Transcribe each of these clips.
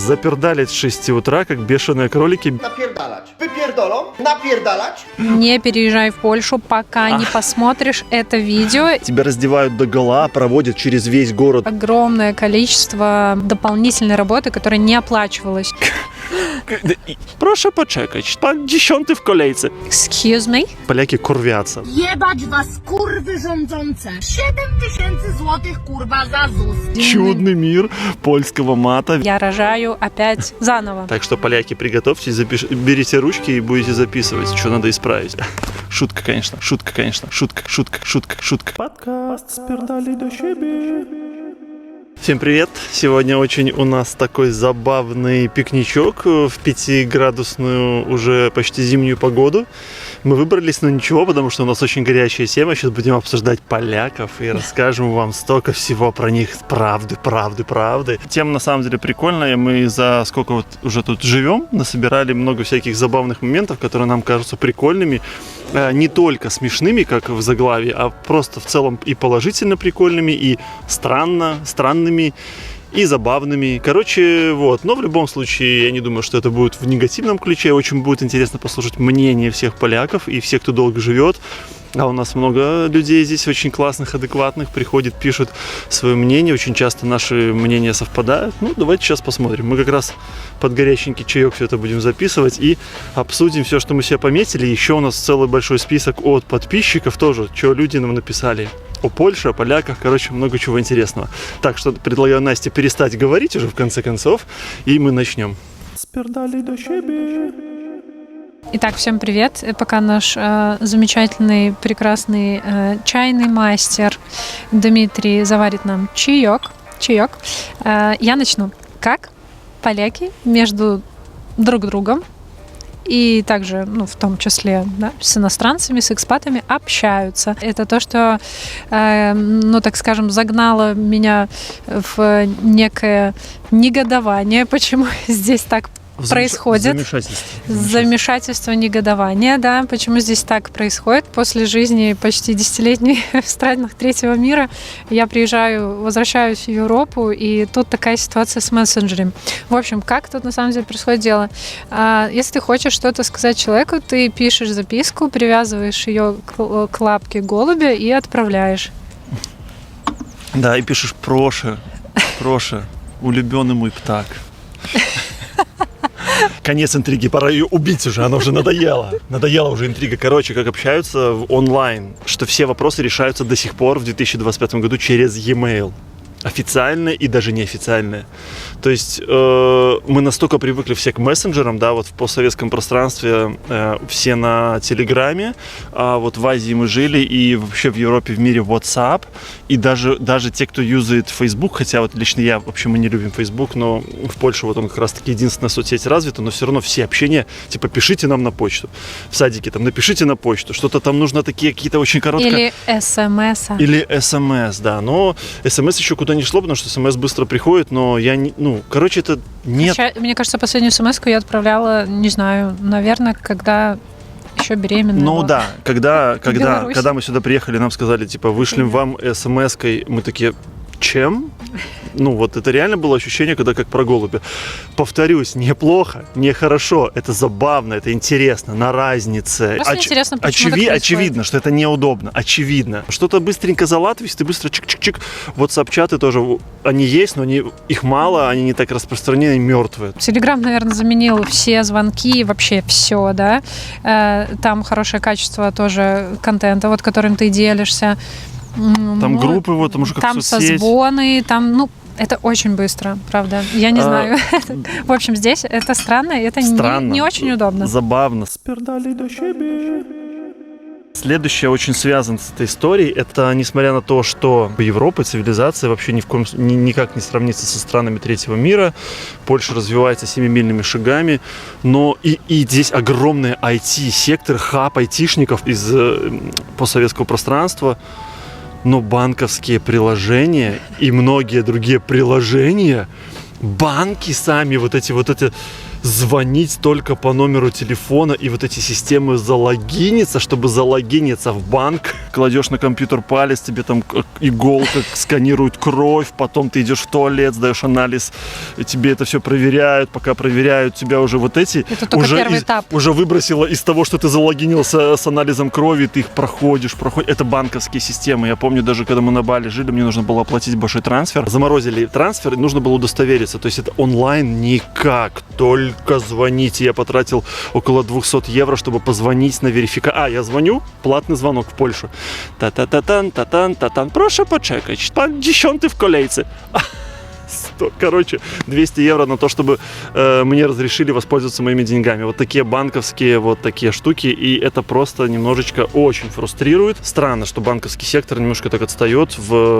Запердалить с 6 утра, как бешеные кролики. Napierdalać. Wypierdolą? Napierdalać? Не переезжай в Польшу, пока не посмотришь это видео. Тебя раздевают догола, проводят через весь город. Огромное количество дополнительной работы, которая не оплачивалась. Proszę poczekać, pan 10 w kolejce. Excuse me? Поляки курвятся. Jebać was, kurwy rządzące! 7000 złotych, kurwa, za ZUS! Чудный мир польского мата. Я рожаю опять заново. Так что, поляки, приготовьтесь, берите ручки и будете записывать, что надо исправить. Шутка, конечно, шутка, конечно, шутка, шутка, шутка, шутка. Подкаст «Спердали до щеби». Всем привет! Сегодня очень у нас такой забавный пикничок в 5-градусную уже почти зимнюю погоду. Мы выбрались, но ничего, потому что у нас очень горячая тема. Сейчас будем обсуждать поляков и расскажем вам столько всего про них. Правды. Тема на самом деле прикольная. Мы за сколько вот уже тут живем, насобирали много всяких забавных моментов, которые нам кажутся прикольными. Не только смешными, как в заглавии, а просто в целом и положительно прикольными, и странными, и забавными. Короче, вот. Но в любом случае, я не думаю, что это будет в негативном ключе. Очень будет интересно послушать мнение всех поляков и всех, кто долго живет. А у нас много людей здесь очень классных, адекватных, приходят, пишут свое мнение. Очень часто наши мнения совпадают. Ну, давайте сейчас посмотрим. Мы как раз под горяченький чаек все это будем записывать и обсудим все, что мы себе пометили. Еще у нас целый большой список от подписчиков тоже, что люди нам написали о Польше, о поляках. Короче, много чего интересного. Так что предлагаю Насте перестать говорить уже в конце концов, и мы начнем. Спердали до щеби. Итак, всем привет. Пока наш замечательный, прекрасный чайный мастер Дмитрий заварит нам чаек, я начну. Как поляки между друг другом и также, в том числе, да, с иностранцами, с экспатами общаются. Это то, что, так скажем, загнало меня в некое негодование, почему здесь так происходит. Замешательство, негодование, да. Почему здесь так происходит? После жизни почти 10-летней в странах третьего мира я возвращаюсь в Европу, и тут такая ситуация с мессенджерами. В общем, как тут на самом деле происходит дело? Если ты хочешь что-то сказать человеку, ты пишешь записку, привязываешь ее к лапке голубя и отправляешь. Да, и пишешь «Проше, улюбленный мой птак». Конец интриги, пора ее убить уже, она уже надоела. Надоела уже интрига. Короче, как общаются в онлайн, что все вопросы решаются до сих пор в 2025 году через e-mail. Официальные и даже неофициальные. То есть мы настолько привыкли все к мессенджерам, да, вот в постсоветском пространстве все на Телеграме, а вот в Азии мы жили, и вообще в Европе, в мире WhatsApp, и даже те, кто юзает Facebook, хотя вот лично я, вообще мы не любим Facebook, но в Польше вот он как раз таки единственная соцсеть развита, но все равно все общения, типа пишите нам на почту, в садике там напишите на почту, что-то там нужно такие какие-то очень короткие... Или смс, да, но смс еще куда не шло, потому что смс быстро приходит, но я не... это нет. Мне кажется, последнюю смс-ку я отправляла, не знаю, наверное, когда еще беременная была. Да, когда мы сюда приехали, нам сказали, типа, вышлем вам смс-кой, мы такие, чем? Это реально было ощущение, когда как про голубя. Повторюсь, неплохо, нехорошо, это забавно, это интересно, на разнице. Просто интересно, почему так происходит. Очевидно, что это неудобно, очевидно. Что-то быстренько залатываешь, ты быстро чик-чик-чик. WhatsApp-чаты тоже, они есть, но их мало, они не так распространены, мертвые. Телеграм, наверное, заменил все звонки, вообще все, да. Там хорошее качество тоже контента, которым ты делишься. Там группы, там уже как там соцсеть. Созвоны, там, это очень быстро, правда. Я не знаю. В общем, здесь это странно, и это не очень удобно. Забавно. Спердали до щеби. Следующее очень связано с этой историей. Это несмотря на то, что Европа, цивилизация вообще никак не сравнится со странами третьего мира. Польша развивается семимильными шагами. Но и здесь огромный IT-сектор, хаб айтишников из постсоветского пространства. Но банковские приложения и многие другие приложения, банки сами, эти звонить только по номеру телефона и вот эти системы залогиниться, чтобы залогиниться в банк. Кладешь на компьютер палец, тебе там иголка сканирует кровь, потом ты идешь в туалет, сдаешь анализ, тебе это все проверяют, пока проверяют, тебя уже вот эти... Это только первый этап. Уже выбросило из того, что ты залогинился с анализом крови, ты их проходишь. Это банковские системы. Я помню, даже когда мы на Бали жили, мне нужно было оплатить большой трансфер. Заморозили трансфер, и нужно было удостовериться. То есть это онлайн никак, только звоните. Я потратил около 200 евро, чтобы позвонить на верификацию. Я звоню, платный звонок в Польшу. Та-та-та-тан, прошу почекать. Пан 10 в колейце. Короче, 200 евро на то, чтобы мне разрешили воспользоваться моими деньгами. Вот такие банковские, вот такие штуки. И это просто немножечко очень фрустрирует. Странно, что банковский сектор немножко так отстает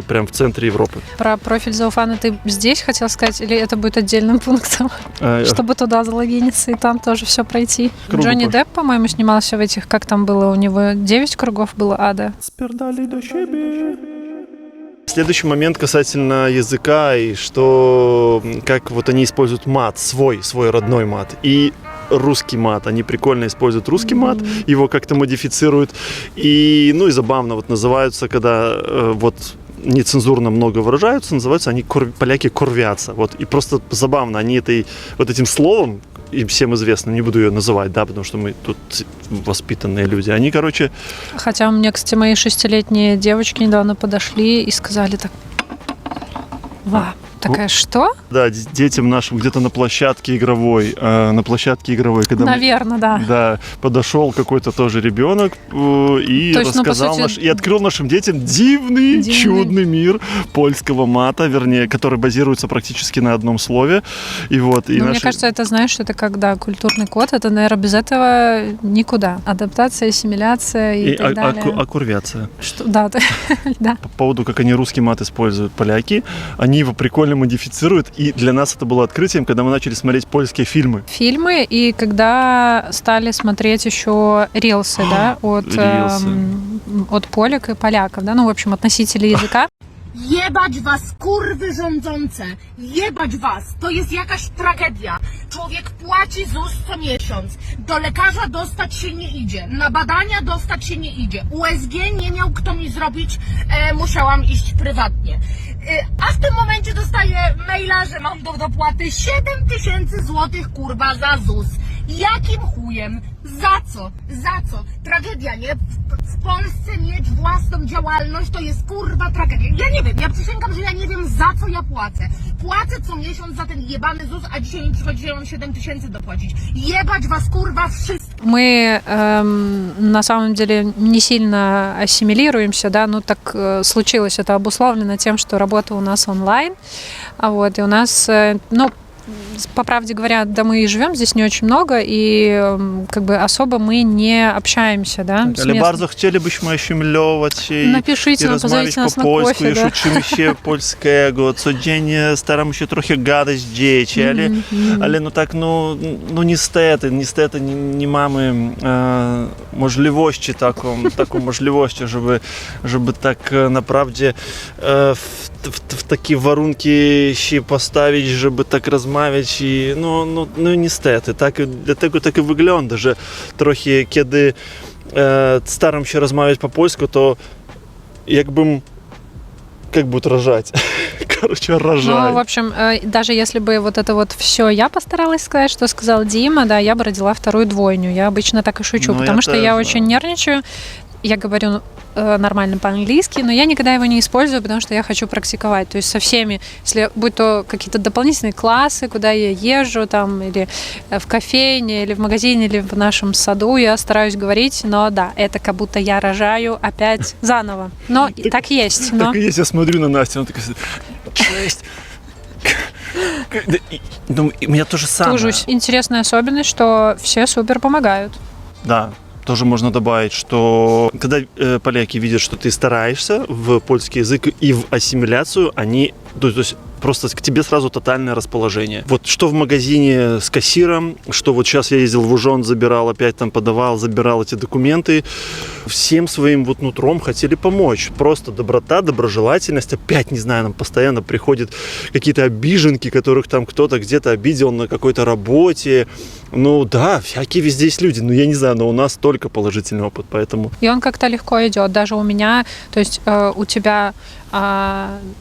прям в центре Европы. Про профиль Зауфана ты здесь хотел сказать, или это будет отдельным пунктом? Чтобы туда залогиниться и там тоже все пройти. Джонни Депп, по-моему, снимался в этих, как там было, у него 9 кругов было ада. Спердали до щеби. Следующий момент касательно языка и как вот они используют мат, свой родной мат и русский мат. Они прикольно используют русский мат, его как-то модифицируют. И забавно вот называются, когда вот нецензурно много выражаются, называются они поляки корвятся. Вот. И просто забавно, они этим словом, им всем известно, не буду ее называть, да, потому что мы тут воспитанные люди. Они, короче... Хотя у меня, кстати, мои 6-летние девочки недавно подошли и сказали так... Такая, что? Да, детям нашим где-то на площадке игровой, когда наверное, да. Да, подошел какой-то тоже ребенок и рассказал и открыл нашим детям дивный, чудный мир польского мата, вернее, который базируется практически на одном слове. И вот, мне кажется, это, знаешь, это когда культурный код, это, наверное, без этого никуда. Адаптация, ассимиляция и так далее. Окурвяция. Да. По поводу, как они русский мат используют поляки, они его прикольно модифицируют, и для нас это было открытием, когда мы начали смотреть польские фильмы. И когда стали смотреть еще рилсы, да, от полек и поляков, да, в общем, от носителей языка. Jebać was, kurwy rządzące! Jebać was! To jest jakaś tragedia. Człowiek płaci ZUS co miesiąc. Do lekarza dostać się nie idzie. Na badania dostać się nie idzie. USG nie miał kto mi zrobić. Musiałam iść prywatnie. A w tym momencie dostaję maila, że mam do dopłaty 7000 złotych, kurwa, za ZUS. Jakim chujem? Za co? Tragedia, nie? W Polsce mieć własną działalność to jest, kurwa, tragedia. Ja nie wiem, ja przysięgam, że ja nie wiem, za co ja płacę. Płacę co miesiąc za ten jebany ZUS, a dzisiaj mi przychodzi, że ja mam 7000 dopłacić. Jebać was, kurwa, wszystko. Мы на самом деле не сильно ассимилируемся, да, так случилось это обусловлено тем, что работа у нас онлайн, и у нас, по правде говоря, да, мы и живем здесь не очень много, и как бы особо мы не общаемся, да. Ale bardzo chcielibyśmy asymilować Напишите нам, позовите нас на polsku, кофе, i uczymy się polskiego, codziennie staramy się trochę gadać z dzieci, ale niestety nie mamy możliwości taką możliwość, żeby tak naprawdę w takie warunki się postawić, żeby tak rozmawiać i niestety, dlatego tak wygląda, że trochę kiedy staram się rozmawiać po polsku, to jakbym рожать. Короче, рожать. В общем, даже если бы вот это вот все я постаралась сказать, что сказал Дима, да, я бы родила вторую двойню. Я обычно так и шучу, потому что я очень нервничаю. Я говорю нормально по-английски, но я никогда его не использую, потому что я хочу практиковать. То есть со всеми, если будь то какие-то дополнительные классы, куда я езжу, там, или в кофейне, или в магазине, или в нашем саду, я стараюсь говорить, но да, это как будто я рожаю опять заново. Но так есть. Так и есть, я смотрю на Настю, она такая, 6. У меня то же самое. Тужусь. Интересная особенность, что все супер помогают. Да. Тоже можно добавить, что когда поляки видят, что ты стараешься в польский язык и в ассимиляцию, они, то есть Просто к тебе сразу тотальное расположение. Вот что в магазине с кассиром, что вот сейчас я ездил в Ужон, забирал, опять там подавал, забирал эти документы. Всем своим вот нутром хотели помочь. Просто доброта, доброжелательность. Опять, не знаю, нам постоянно приходят какие-то обиженки, которых там кто-то где-то обидел на какой-то работе. Ну да, всякие везде есть люди. Ну я не знаю, но у нас только положительный опыт, поэтому... И он как-то легко идет. Даже у меня, то есть у тебя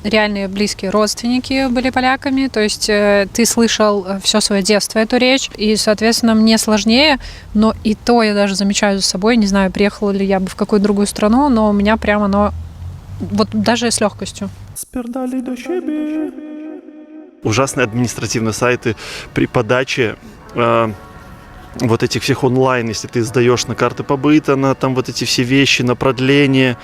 реальные близкие родственники были поляками, то есть ты слышал все свое детство эту речь, и, соответственно, мне сложнее, но и то я даже замечаю за собой, не знаю, приехала ли я бы в какую-то другую страну, но у меня прямо оно, вот даже с легкостью. Спердали до щеби. Ужасные административные сайты при подаче вот этих всех онлайн, если ты сдаешь на карты побыта, на там вот эти все вещи, на продление.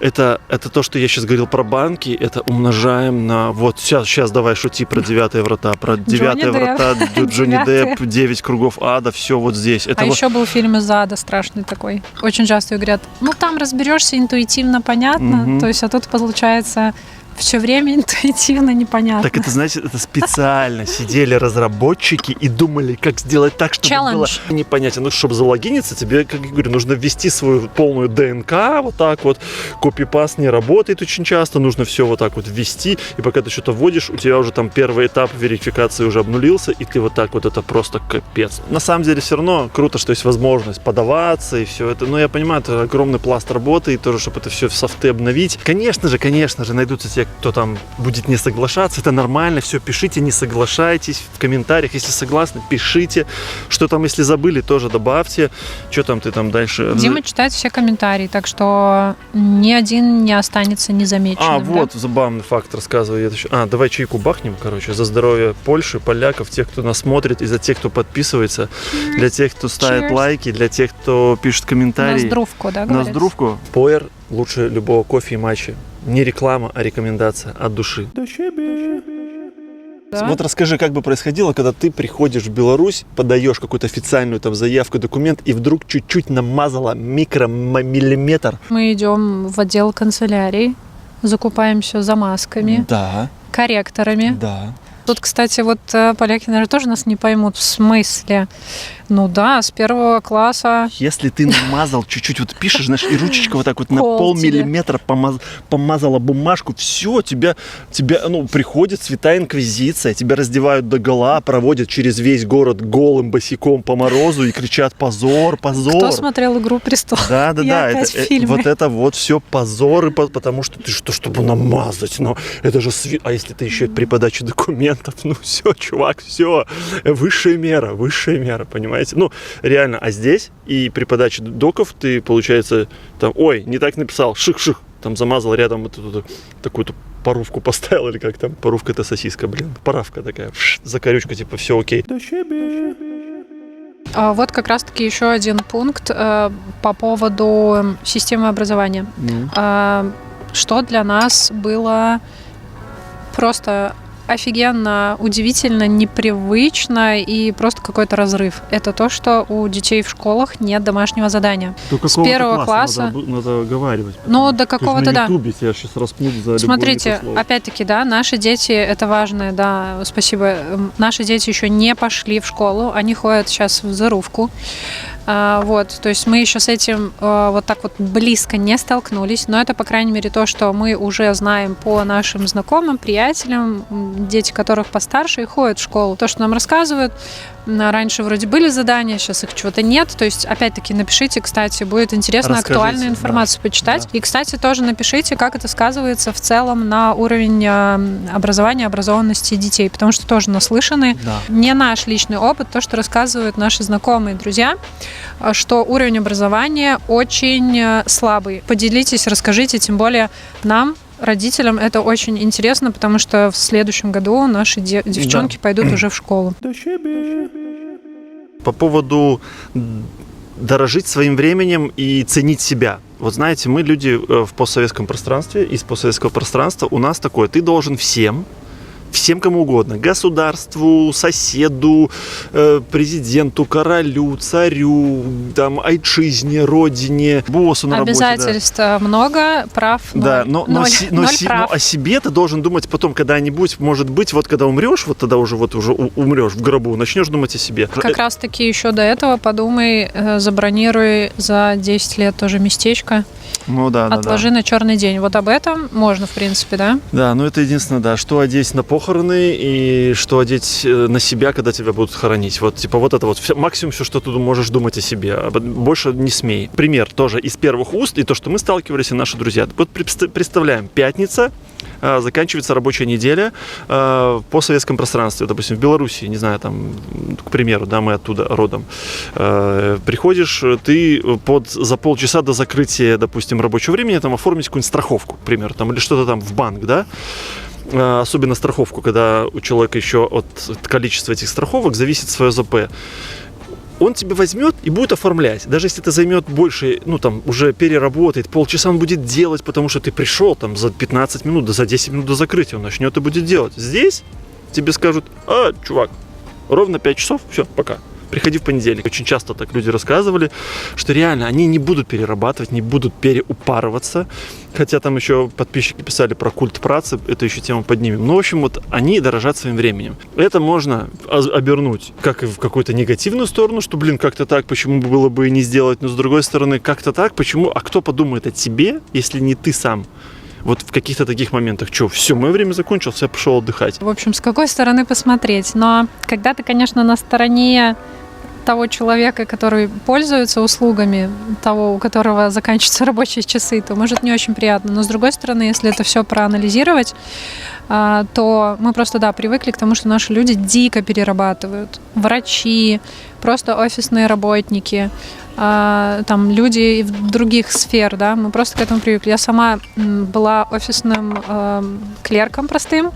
Это то, что я сейчас говорил про банки, это умножаем на... Вот сейчас давай шути про 9 врата, про 9 врата, Джонни Депп, 9 кругов ада, все вот здесь. Это вот... еще был фильм из ада страшный такой. Очень часто говорят, ну там разберешься интуитивно, понятно, то есть, а тут получается... Все время интуитивно непонятно. Так это, знаете, это специально сидели разработчики и думали, как сделать так, чтобы было непонятно. Ну, чтобы залогиниться, тебе, как я говорю, нужно ввести свою полную ДНК, вот так вот. Копипаст не работает очень часто, нужно все вот так вот ввести. И пока ты что-то вводишь, у тебя уже там первый этап верификации уже обнулился, и ты вот так вот, это просто капец. На самом деле все равно круто, что есть возможность подаваться и все это. Но я понимаю, это огромный пласт работы, и тоже, чтобы это все в софты обновить. Конечно же, найдутся те, кто там будет не соглашаться, это нормально, все, пишите, не соглашайтесь в комментариях, если согласны, пишите, что там, если забыли, тоже добавьте, что там ты там дальше... Дима читает все комментарии, так что ни один не останется незамеченным. Вот, забавный факт рассказываю. Давай чайку бахнем, короче, за здоровье Польши, поляков, тех, кто нас смотрит, и за тех, кто подписывается, для тех, кто ставит лайки, для тех, кто пишет комментарии. На здравку, да, говорят? На здравку. Пуэр лучше любого кофе и матча. Не реклама, а рекомендация от души. Да? Вот расскажи, как бы происходило, когда ты приходишь в Беларусь, подаешь какую-то официальную там заявку, документ, и вдруг чуть-чуть намазала миллиметр. Мы идем в отдел канцелярии, закупаемся замазками, корректорами. Да. Тут, кстати, вот поляки, наверное, тоже нас не поймут. В смысле? Ну да, с 1 класса. Если ты намазал чуть-чуть, вот пишешь, знаешь, и ручечка вот так вот на полмиллиметра помазала бумажку, все, тебя приходит святая инквизиция, тебя раздевают догола, проводят через весь город голым босиком по морозу и кричат: позор, позор. Кто смотрел «Игру престолов»? Да. Вот это вот все позоры, потому что ты что, чтобы намазать, но это же а если ты еще при подаче документов, ну все, чувак, все, высшая мера, понимаете? Ну, реально, а здесь и при подаче доков ты, получается, там, ой, не так написал, ших-ших, там замазал рядом такую-то парувку поставил, или как там, парувка — это сосиска, паравка такая, закорючка, типа, все окей. Вот как раз-таки еще один пункт по поводу системы образования. Что для нас было просто офигенно, удивительно, непривычно и просто какой-то разрыв. Это то, что у детей в школах нет домашнего задания. С 1 класса надо оговаривать. Ну, до какого-то, да. На Ютубе тебя сейчас распнут за любое Смотрите, опять-таки, да, наши дети, это важно, да, спасибо, наши дети еще не пошли в школу, они ходят сейчас в зарубку. Вот, то есть мы еще с этим вот так вот близко не столкнулись, но это, по крайней мере, то, что мы уже знаем по нашим знакомым, приятелям, дети которых постарше и ходят в школу. То, что нам рассказывают, раньше вроде были задания, сейчас их чего-то нет, то есть, опять-таки, напишите, кстати, будет интересно актуальную информацию почитать. Да. И, кстати, тоже напишите, как это сказывается в целом на уровень образования, образованности детей, потому что тоже наслышаны. Да. Не наш личный опыт, то, что рассказывают наши знакомые, друзья, что уровень образования очень слабый. Поделитесь, расскажите, тем более нам, родителям, это очень интересно, потому что в следующем году наши девчонки пойдут уже в школу. По поводу дорожить своим временем и ценить себя. Вот знаете, мы люди в постсоветском пространстве, из постсоветского пространства у нас такое: ты должен всем, всем кому угодно. Государству, соседу, президенту, королю, царю, там, айчизне, родине, боссу на работе. Обязательств много, прав ноль. Да, но прав. о себе ты должен думать потом, когда-нибудь, может быть, вот когда умрешь, вот тогда уже умрешь в гробу, начнешь думать о себе. Как раз таки еще до этого подумай, забронируй за 10 лет тоже местечко. Ну да, Отложи на черный день. Вот об этом можно, в принципе, да? Да, ну это единственное, да, что одеть на похороны и что одеть на себя, когда тебя будут хоронить. Вот, типа, вот это вот максимум все, что ты можешь думать о себе. Больше не смей. Пример тоже из первых уст, и то, что мы сталкивались, и наши друзья. Вот представляем, пятница, заканчивается рабочая неделя в постсоветском пространстве, допустим, в Беларуси, не знаю, там, к примеру, да, мы оттуда родом. Приходишь, ты за полчаса до закрытия, допустим, рабочего времени, там, оформить какую-нибудь страховку, к примеру, там, или что-то там в банк, да, особенно страховку, когда у человека еще от количества этих страховок зависит свое ЗП. Он тебе возьмет и будет оформлять. Даже если это займет больше, ну там уже переработает, полчаса он будет делать, потому что ты пришел там за 15 минут, да за 10 минут до закрытия он начнет и будет делать. Здесь тебе скажут: чувак, ровно 5 часов, все, пока. Приходи в понедельник. Очень часто так люди рассказывали, что реально они не будут перерабатывать, не будут переупарываться. Хотя там еще подписчики писали про культ працы, эту еще тему поднимем. Ну, в общем, вот они дорожат своим временем. Это можно обернуть как и в какую-то негативную сторону, что, как-то так, почему было бы и не сделать, но с другой стороны, как-то так, почему, а кто подумает о тебе, если не ты сам? Вот в каких-то таких моментах, все, мое время закончилось, я пошел отдыхать. В общем, с какой стороны посмотреть. Но когда ты, конечно, на стороне того человека, который пользуется услугами, того, у которого заканчиваются рабочие часы, то, может, не очень приятно. Но, с другой стороны, если это все проанализировать, то мы просто, привыкли к тому, что наши люди дико перерабатывают. Врачи, просто офисные работники, там люди в других сфер, да, мы просто к этому привыкли. Я сама была офисным клерком простым,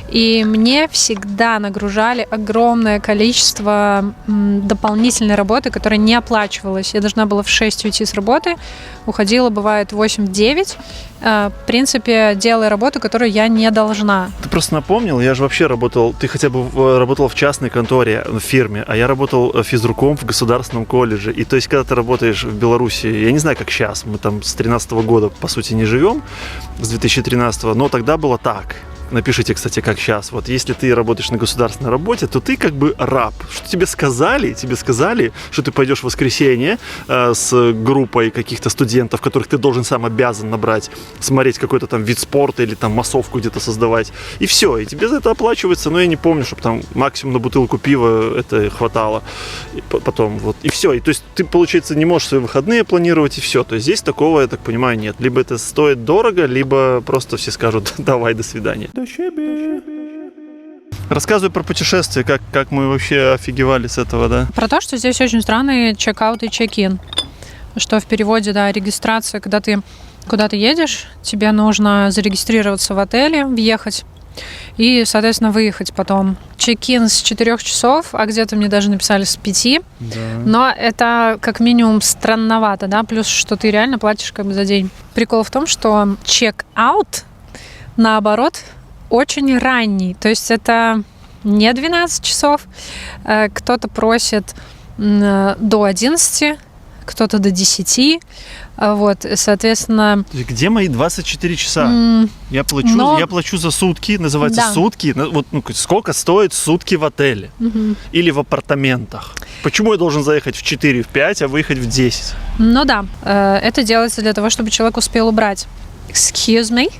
и мне всегда нагружали огромное количество дополнительной работы, которая не оплачивалась. Я должна была в 6 уйти с работы, уходила, бывает, в 8-9, в принципе, делая работу, которую я не должна. Ты просто напомнил, я же вообще работал, ты хотя бы работал в частной конторе, в фирме, а я работал физруком в государственном колледже. И то есть, когда ты работаешь в Беларуси, я не знаю, как сейчас, мы там с 2013 года, по сути, не живем, с 2013, но тогда было так. Напишите, кстати, как сейчас. Вот если ты работаешь на государственной работе, то ты как бы раб. Что тебе сказали, что ты пойдешь в воскресенье с группой каких-то студентов, которых ты должен сам обязан набрать, смотреть какой-то там вид спорта или там массовку где-то создавать. И все, и тебе за это оплачивается. Но я не помню, чтобы там максимум на бутылку пива это хватало. И потом вот, и все. И то есть ты, получается, не можешь свои выходные планировать, и все. То есть здесь такого, я так понимаю, нет. Либо это стоит дорого, либо просто все скажут: давай, до свидания. Рассказывай про путешествия, как мы вообще офигевали с этого, да? Про то, что здесь очень странный чек-аут и чек-ин. Что в переводе, регистрация, когда ты куда-то едешь, тебе нужно зарегистрироваться в отеле, въехать и, соответственно, выехать потом. Чек-ин с 4 часов, а где-то мне даже написали с 5. Да. Но это как минимум странновато, да, плюс, что ты реально платишь как бы за день. Прикол в том, что чек-аут, наоборот, очень ранний. То есть это не 12 часов. Кто-то просит до 11, кто-то до 10. Вот, соответственно... Где мои 24 часа? Я плачу за сутки, называется сутки. Вот, сколько стоит сутки в отеле? Или в апартаментах? Почему я должен заехать в 4, в 5, а выехать в 10? Ну да, это делается для того, чтобы человек успел убрать. Excuse me?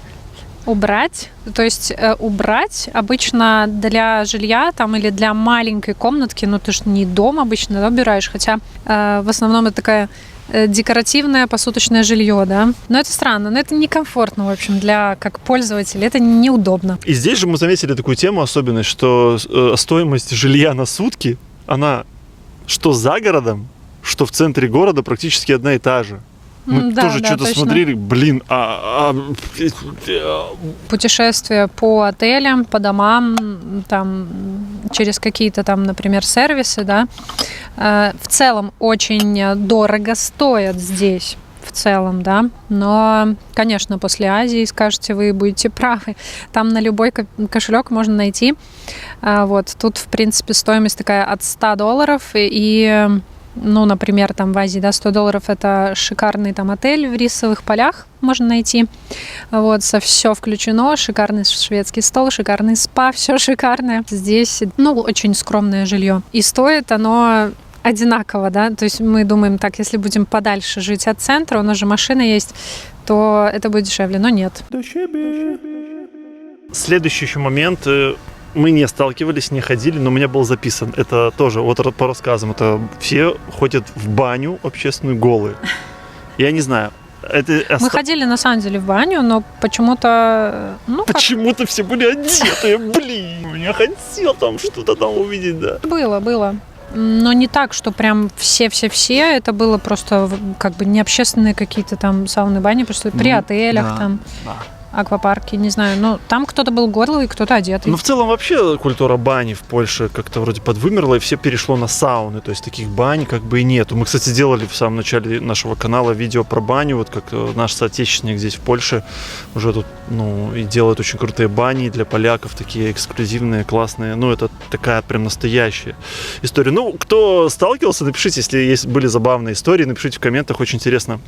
Убрать, то есть убрать обычно для жилья там или для маленькой комнатки, ты же не дом обычно убираешь, хотя в основном это такая декоративное посуточное жилье, да. Но это странно, но это некомфортно, в общем, для как пользователя, это неудобно. И здесь же мы заметили такую тему, особенность, что стоимость жилья на сутки, она что за городом, что в центре города практически одна и та же. Мы тоже что-то точно смотрели, Путешествия по отелям, по домам, там, через какие-то там, например, сервисы, да, в целом очень дорого стоят здесь. в целом, да. Но, конечно, после Азии, скажете, вы будете правы. Там на любой кошелек можно найти. Вот. Тут, в принципе, стоимость такая от $100. И, ну, например, там в Азии, да, $100 это шикарный там отель в рисовых полях можно найти. Вот, все включено, шикарный шведский стол, шикарный спа, все шикарное. Здесь, ну, очень скромное жилье. И стоит оно одинаково, да, то есть мы думаем так, если будем подальше жить от центра, у нас же машина есть, то это будет дешевле, но нет. Следующий еще момент. Мы не сталкивались, не ходили, но у меня был записан. Это тоже, вот по рассказам, это все ходят в баню общественную голые. Я не знаю. Мы ходили, на самом деле, в баню, но почему-то... Ну, почему-то все были одеты, блин. Я хотел там что-то там увидеть, да. Было. Но не так, что прям все. Это было просто как бы не общественные какие-то там сауны, бани, просто при отелях да, там. Да. Аквапарки, не знаю. Ну, там кто-то был горлый, кто-то одетый. Ну, в целом, вообще, культура бани в Польше как-то вроде подвымерла, и все перешло на сауны. То есть, таких бань как бы и нету. Мы, кстати, делали в самом начале нашего канала видео про баню, вот как наш соотечественник здесь в Польше уже тут, ну, и делает очень крутые бани для поляков, такие эксклюзивные, классные. Ну, это такая прям настоящая история. Ну, кто сталкивался, напишите, если были забавные истории, напишите в комментах, очень интересно.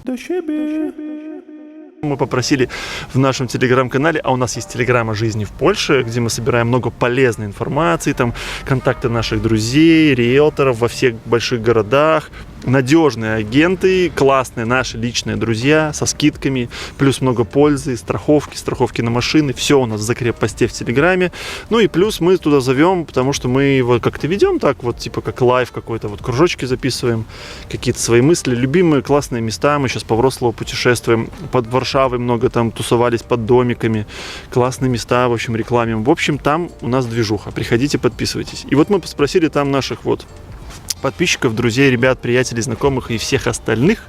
Мы попросили в нашем телеграм-канале, а у нас есть телеграм о жизни в Польше, где мы собираем много полезной информации, там контакты наших друзей, риэлторов во всех больших городах, надежные агенты, классные наши личные друзья со скидками, плюс много пользы, страховки на машины, все у нас в закреп-посте в Телеграме. Ну и плюс мы туда зовем, потому что мы его как-то ведем так вот, типа как лайв какой-то, вот кружочки записываем, какие-то свои мысли, любимые классные места, мы сейчас по Вроцлаву путешествуем, под Варшавой много там тусовались под домиками, классные места, в общем, рекламим. В общем, там у нас движуха, приходите, подписывайтесь. И вот мы спросили там наших вот подписчиков, друзей, ребят, приятелей, знакомых и всех остальных,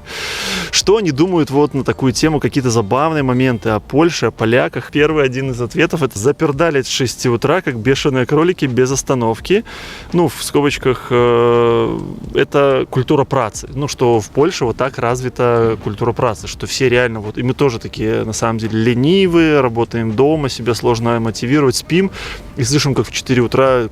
что они думают вот на такую тему, какие-то забавные моменты о Польше, о поляках. Первый один из ответов — это запердалить с 6 утра, как бешеные кролики, без остановки. Ну, в скобочках, это культура працы. Ну, что в Польше вот так развита культура працы, что все реально вот, и мы тоже такие, на самом деле, ленивые, работаем дома, себя сложно мотивировать, спим, и слышим, как в 4 утра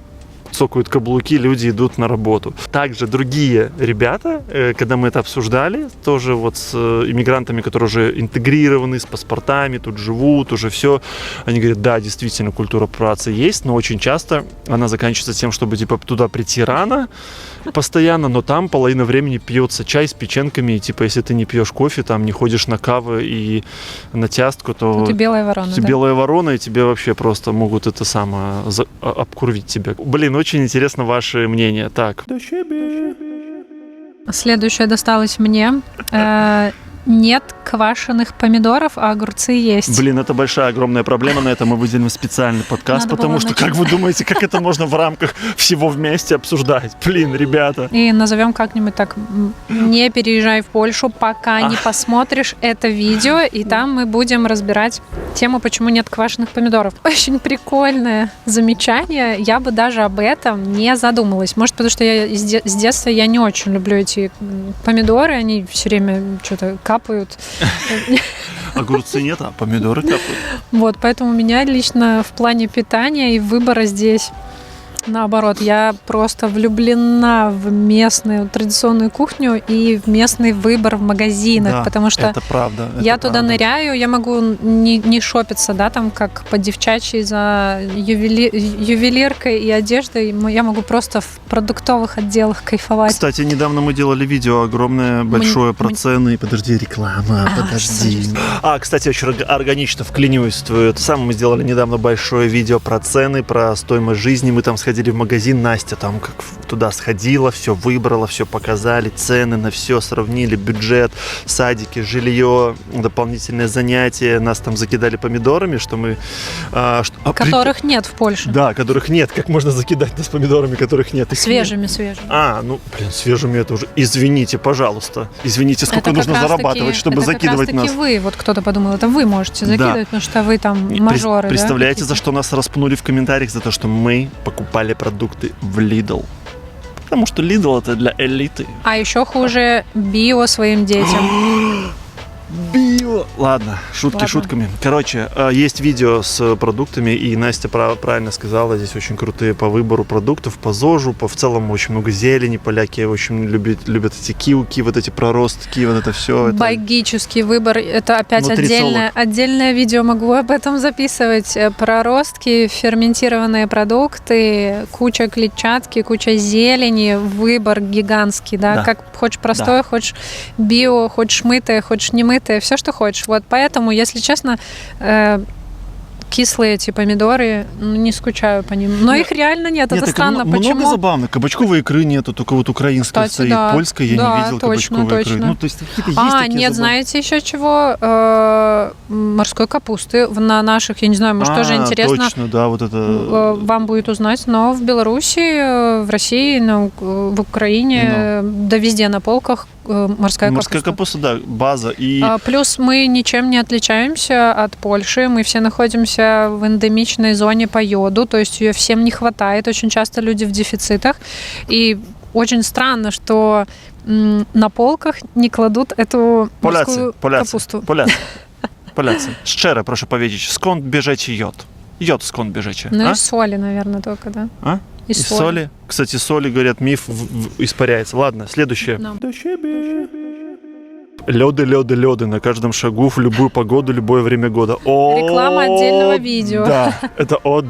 цокают каблуки, люди идут на работу. Также другие ребята, когда мы это обсуждали, тоже вот с иммигрантами, которые уже интегрированы, с паспортами, тут живут, уже все, они говорят, да, действительно, культура працы есть, но очень часто она заканчивается тем, чтобы типа туда прийти рано, постоянно, но там половина времени пьется чай с печенками, и типа если ты не пьешь кофе, там не ходишь на кавы и на тястку, то ты белая ворона, ты белая ворона, и тебе вообще просто могут это самое обкурвить тебя. Блин, очень интересно ваше мнение. Так. Следующее досталось мне. Нет квашеных помидоров, а огурцы есть. Блин, это большая, огромная проблема. На это мы выделим специальный подкаст, Надо потому что, как вы думаете, как это можно в рамках всего вместе обсуждать? Блин, ребята. И назовем как-нибудь так: не переезжай в Польшу, пока не посмотришь это видео, и там мы будем разбирать тему, почему нет квашеных помидоров. Очень прикольное замечание. Я бы даже об этом не задумалась. Может, потому что я с детства я не очень люблю эти помидоры, они все время что-то капают. Огурцы нет, а помидоры капают. Вот, поэтому у меня лично в плане питания и выбора здесь наоборот. Я просто влюблена в местную традиционную кухню и в местный выбор в магазинах, Да, потому что это правда. я это туда правда. ныряю, я могу не шопиться, да, там как по девчачьи за ювелиркой и одеждой, я могу просто в продуктовых отделах кайфовать. Кстати, недавно мы делали видео огромное, большое про цены. Подожди, реклама, подожди. Кстати, очень органично вклиниваюсь в твое. Мы сделали недавно большое видео про цены, про стоимость жизни. Мы там сходили в магазин, Настя там как туда сходила, все выбрала, все показали, цены на все сравнили, бюджет, садики, жилье, дополнительные занятия. Нас там закидали помидорами, что мы... Которых нет в Польше. Да, которых нет. Как можно закидать нас помидорами, которых нет? Их Свежими. Свежими это уже... Извините, пожалуйста. Извините, сколько это нужно зарабатывать, чтобы закидывать нас. Это вы, вот кто-то подумал, это вы можете закидывать, потому что вы там мажоры. Представляете, да, за что нас распнули в комментариях? За то, что мы покупали продукты в Lidl. Потому что Lidl это для элиты. А еще хуже, био своим детям. Био. Ладно, шутки Ладно. шутками. Короче, есть видео с продуктами, и Настя правильно сказала, здесь очень крутые по выбору продуктов, по ЗОЖу, в целом очень много зелени, поляки очень любят эти киуки, вот эти проростки, вот это все. Богический выбор. Это опять Нутрициолог. отдельное видео, могу об этом записывать. Проростки, ферментированные продукты, куча клетчатки, куча зелени, выбор гигантский, да, Да. как хочешь простое, Да. хочешь био, хочешь мытое, хочешь не мытое, все, что хочешь. Вот поэтому, если честно, кислые эти помидоры, не скучаю по ним. Но их реально нет, это странно. Много Почему? забавно. Кабачковой икры нету, только вот украинская Кстати, стоит. да. Польской я Да, не видел точно, кабачковой икры. точно. Ну, то есть какие-то есть такие Нет, забавы. знаете еще чего? Морской капусты на наших, я не знаю, может, тоже интересно. Точно, да, вот это... Вам будет узнать, но в Беларуси, в России, в Украине, да везде на полках морская капуста, да, база. И Плюс мы ничем не отличаемся от Польши. Мы все находимся в эндемичной зоне по йоду, то есть ее всем не хватает. Очень часто люди в дефицитах. И очень странно, что на полках не кладут эту морскую капусту. Поляcy. Szczerze, proszę powiedzieć, skąd bierzecie jod? Jod skąd bierzecie? Ну и соли, наверное, только, да. А? И соли. Кстати, соли, говорят, миф испаряется. Ладно, следующее. Да. Лёды на каждом шагу, в любую погоду, любое время года. Реклама отдельного видео. Да, это о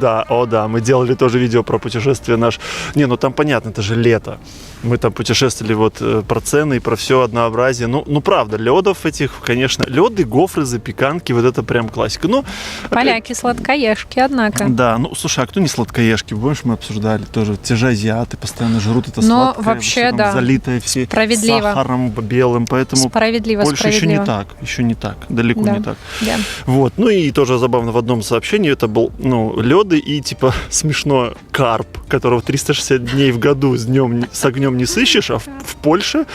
да. Мы делали тоже видео про путешествие наш. Не, ну там понятно, это же лето. Мы там путешествовали вот про цены и про все однообразие. Ну правда, лёдов этих, конечно, лёды, гофры, запеканки, вот это прям классика. Ну, Поляки сладкоежки, однако. да, ну слушай, а кто не сладкоежки? Помнишь, мы обсуждали тоже. Те же азиаты постоянно жрут это Но сладкое. вообще, всё там да. залитое все Справедливо. сахаром белым, поэтому Справедливо. Польша еще не так, далеко Да. не так. Да. Вот, ну и тоже забавно в одном сообщении это был, лёды и типа смешно карп, которого 360 дней в году с огнем не сыщешь, а в Польше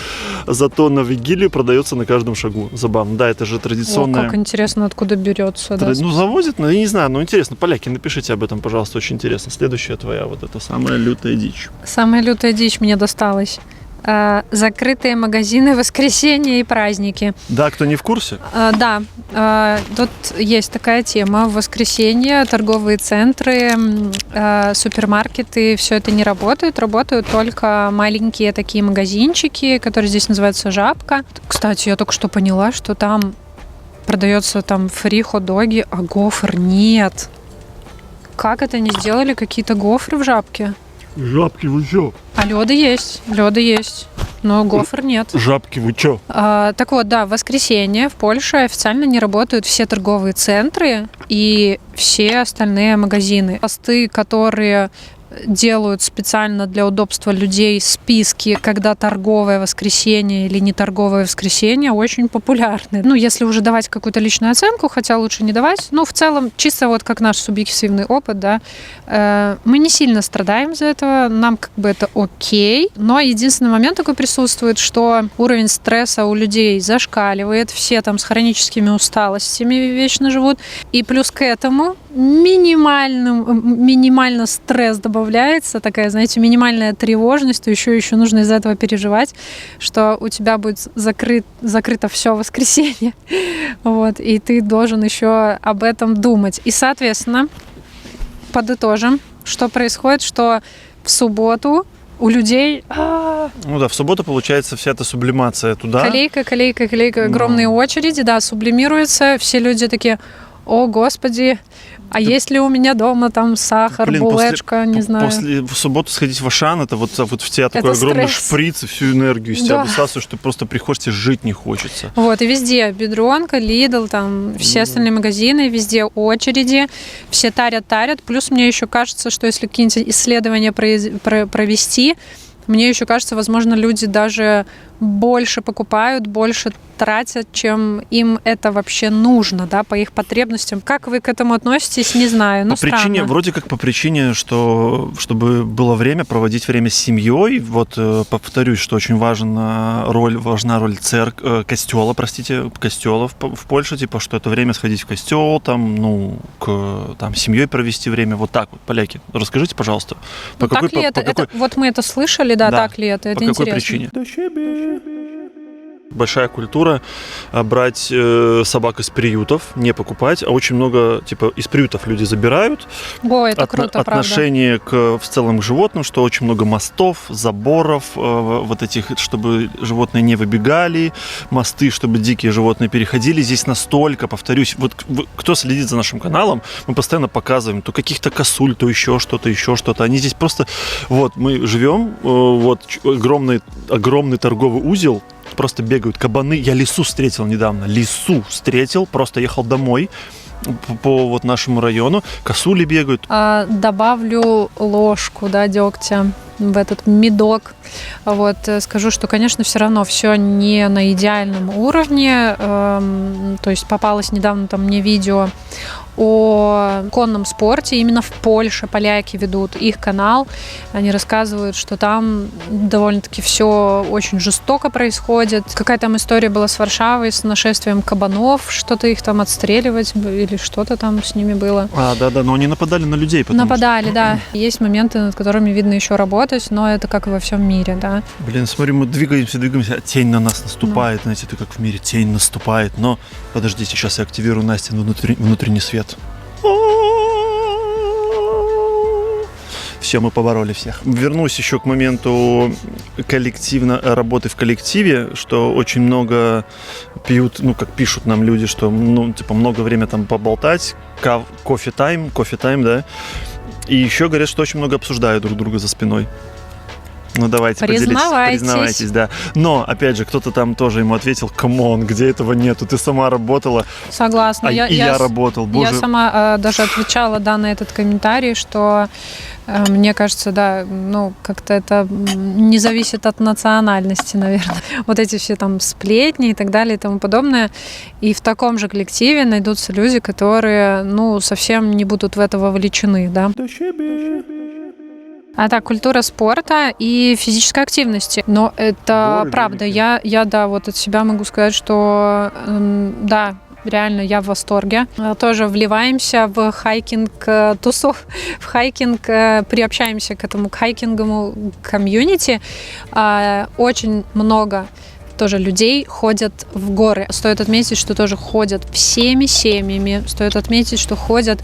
зато на Вигилию продается на каждом шагу. Забавно, да, это же традиционная... О, как интересно, откуда берется. Да. Ну, завозят, я не знаю, интересно. Поляки, напишите об этом, пожалуйста, очень интересно. Следующая твоя, вот это самая лютая дичь. Самая лютая дичь мне досталась. Закрытые магазины в воскресенье и праздники. Да, кто не в курсе? Да, тут есть такая тема. В воскресенье торговые центры, супермаркеты, все это не работают. Работают только маленькие такие магазинчики, которые здесь называются «Жабка». Кстати, я только что поняла, что там продается фри хот-доги, а гофр нет. Как это не сделали какие-то гофры в «Жабке»? Жабки, вы чё? А лёды есть, но гофр нет. Жабки, вы чё? Так вот, да, в воскресенье в Польше официально не работают все торговые центры и все остальные магазины. Посты, которые делают специально для удобства людей списки, когда торговое воскресенье или не торговое воскресенье, очень популярны. Если уже давать какую-то личную оценку, хотя лучше не давать, в целом, чисто вот как наш субъективный опыт, да, мы не сильно страдаем из-за этого, нам как бы это окей, но единственный момент такой присутствует, что уровень стресса у людей зашкаливает, все там с хроническими усталостями вечно живут, и плюс к этому минимально стресс добавляется, такая, знаете, минимальная тревожность, то еще нужно из-за этого переживать, что у тебя будет закрыто все воскресенье, вот, и ты должен еще об этом думать. И, соответственно, подытожим, что происходит, что в субботу у людей... Ну да, в субботу получается вся эта сублимация туда. Колейка, огромные очереди, да, сублимируется, все люди такие: о, Господи, а есть ли у меня дома там сахар, булочка, не знаю. После в субботу сходить в Ашан, это вот в тебя такой Это огромный стресс. шприц, и всю энергию из тебя Да. высасываешь, что ты просто приходишь, тебе жить не хочется. Вот, и везде Бедронка, Лидл, там все остальные магазины, везде очереди, все тарят. Плюс мне еще кажется, что если какие-нибудь исследования провести, мне еще кажется, возможно, люди даже больше покупают, больше тратят, чем им это вообще нужно, да, по их потребностям. Как вы к этому относитесь, не знаю. Вроде как по причине, что чтобы было время проводить время с семьей. Вот повторюсь, что очень важна роль костела в Польше, типа, что это время сходить в костел, там, с семьей провести время, вот так вот, поляки. Расскажите, пожалуйста, Так ли это? Вот мы это слышали, да, так ли это? Это по какой интересно. причине? Большая культура брать собак из приютов, не покупать, а очень много, типа, из приютов люди забирают. О, это круто, отношение в целом к животным, что очень много мостов, заборов, вот этих, чтобы животные не выбегали, мосты, чтобы дикие животные переходили. Здесь настолько, повторюсь, вот кто следит за нашим каналом, мы постоянно показываем то каких-то косуль, то еще что-то. Они здесь просто, вот, мы живем, вот, огромный торговый узел, просто бегают кабаны. Я лису встретил недавно. Просто ехал домой по вот нашему району. Косули бегают. Добавлю ложку, да, дегтя в этот медок. Вот, скажу, что, конечно, все равно все не на идеальном уровне. То есть попалось недавно там мне видео о конном спорте. Именно в Польше поляки ведут их канал. Они рассказывают, что там довольно-таки все очень жестоко происходит. Какая там история была с Варшавой, с нашествием кабанов, что-то их там отстреливать или что-то там с ними было. Да, но они нападали на людей. Нападали, да. Есть моменты, над которыми видно еще работать, но это как и во всем мире, да. Блин, смотри, мы двигаемся, а тень на нас наступает. Знаете, это как в мире, тень наступает. Но подождите, сейчас я активирую Настин внутренний свет. Все, мы побороли всех. Вернусь еще к моменту работы в коллективе, что очень много пьют, как пишут нам люди, что, много время там поболтать, кофе-тайм, да, и еще говорят, что очень много обсуждают друг друга за спиной. Давайте, признавайтесь, да. Но, опять же, кто-то там тоже ему ответил: камон, где этого нету, ты сама работала. Согласна. Я работал. Боже. Я сама даже отвечала, да, на этот комментарий, что мне кажется, да, как-то это не зависит от национальности, наверное. Вот эти все там сплетни и так далее и тому подобное. И в таком же коллективе найдутся люди, которые, совсем не будут в это вовлечены, да. А так, культура спорта и физической активности. Но это правда. Я вот от себя могу сказать, что да, реально я в восторге. Тоже вливаемся в хайкинг-тусу, в хайкинг, приобщаемся к этому хайкинговому комьюнити. Очень много тоже людей ходят в горы. Стоит отметить, что тоже ходят всеми семьями. Стоит отметить, что ходят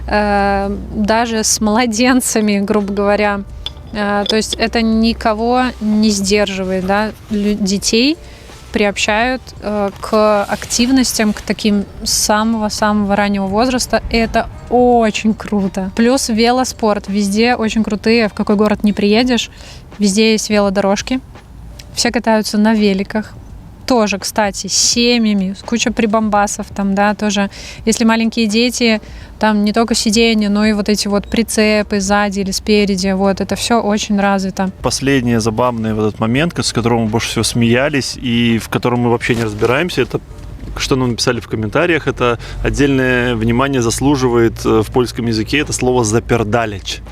даже с младенцами, грубо говоря. То есть это никого не сдерживает, да? Детей приобщают к активностям, к таким с самого-самого раннего возраста. И это очень круто. Плюс велоспорт. Везде очень крутые. В какой город не приедешь, везде есть велодорожки. Все катаются на великах. Тоже, кстати, с семьями, с кучей прибамбасов там, да, тоже. Если маленькие дети, там не только сиденья, но и вот эти вот прицепы сзади или спереди, вот, это все очень развито. Последнее забавное в этот момент, с которым мы больше всего смеялись и в котором мы вообще не разбираемся, это что нам написали в комментариях, это отдельное внимание заслуживает в польском языке, это слово «запердалеч».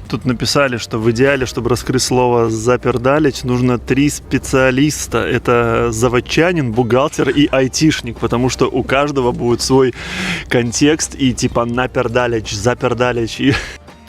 Тут написали, что в идеале, чтобы раскрыть слово «запердалеч», нужно 3 специалиста. Это заводчанин, бухгалтер и айтишник, потому что у каждого будет свой контекст и типа «напердалеч», «запердалеч». И...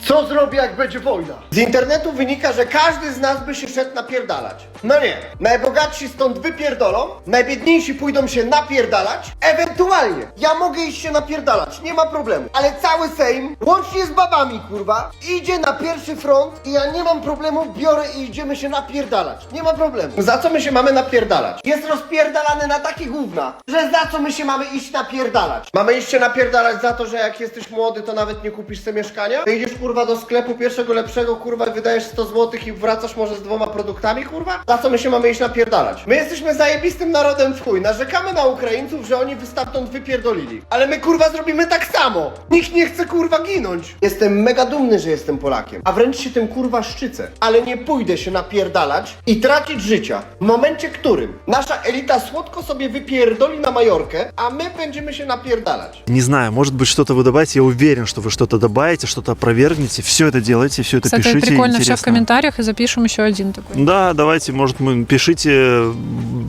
Co zrobię, jak będzie wojna? Z internetu wynika, że każdy z nas by się szedł napierdalać. No nie. Najbogatsi stąd wypierdolą, najbiedniejsi pójdą się napierdalać. Ewentualnie, ja mogę iść się napierdalać, nie ma problemu. Ale cały Sejm, łącznie z babami, kurwa, idzie na pierwszy front i ja nie mam problemu, biorę i idziemy się napierdalać. Nie ma problemu. Za co my się mamy napierdalać? Jest rozpierdalany na takie gówna, że za co my się mamy iść napierdalać? Mamy iść się napierdalać za to, że jak jesteś młody, to nawet nie kupisz sobie mieszkania? To idziesz, kurwa, do sklepu pierwszego lepszego, kurwa, wydajesz 100 zł i wracasz może z 2 produktami, kurwa? Za co my się mamy iść napierdalać? My jesteśmy zajebistym narodem w chuj. Narzekamy na Ukraińców, że oni stamtąd wypierdolili. Ale my, kurwa, zrobimy tak samo. Nikt nie chce, kurwa, ginąć. Jestem mega dumny, że jestem Polakiem. A wręcz się tym, kurwa, szczycę. Ale nie pójdę się napierdalać i tracić życia. W momencie, którym nasza elita słodko sobie wypierdoli na Majorkę, a my będziemy się napierdalać. Не знаю, может быть, что-то вы добавите. Я уверен, что вы что-то добавите, что-то опровергнете. Все это делайте, все это Кстати, пишите. Кстати, прикольно интересно. все в комментариях и запишем еще один такой. Да, давайте, может, мы пишите,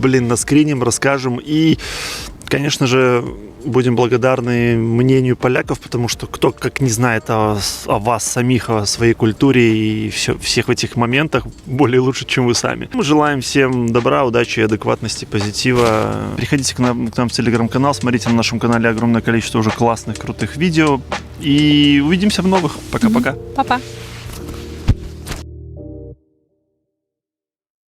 наскриним, расскажем. И, конечно же, будем благодарны мнению поляков, потому что кто как не знает о вас самих, о своей культуре и всех этих моментах более лучше, чем вы сами. Мы желаем всем добра, удачи, адекватности, позитива. Приходите к нам в телеграм-канал, смотрите на нашем канале огромное количество уже классных, крутых видео. И увидимся в новых. Пока-пока. Па-па.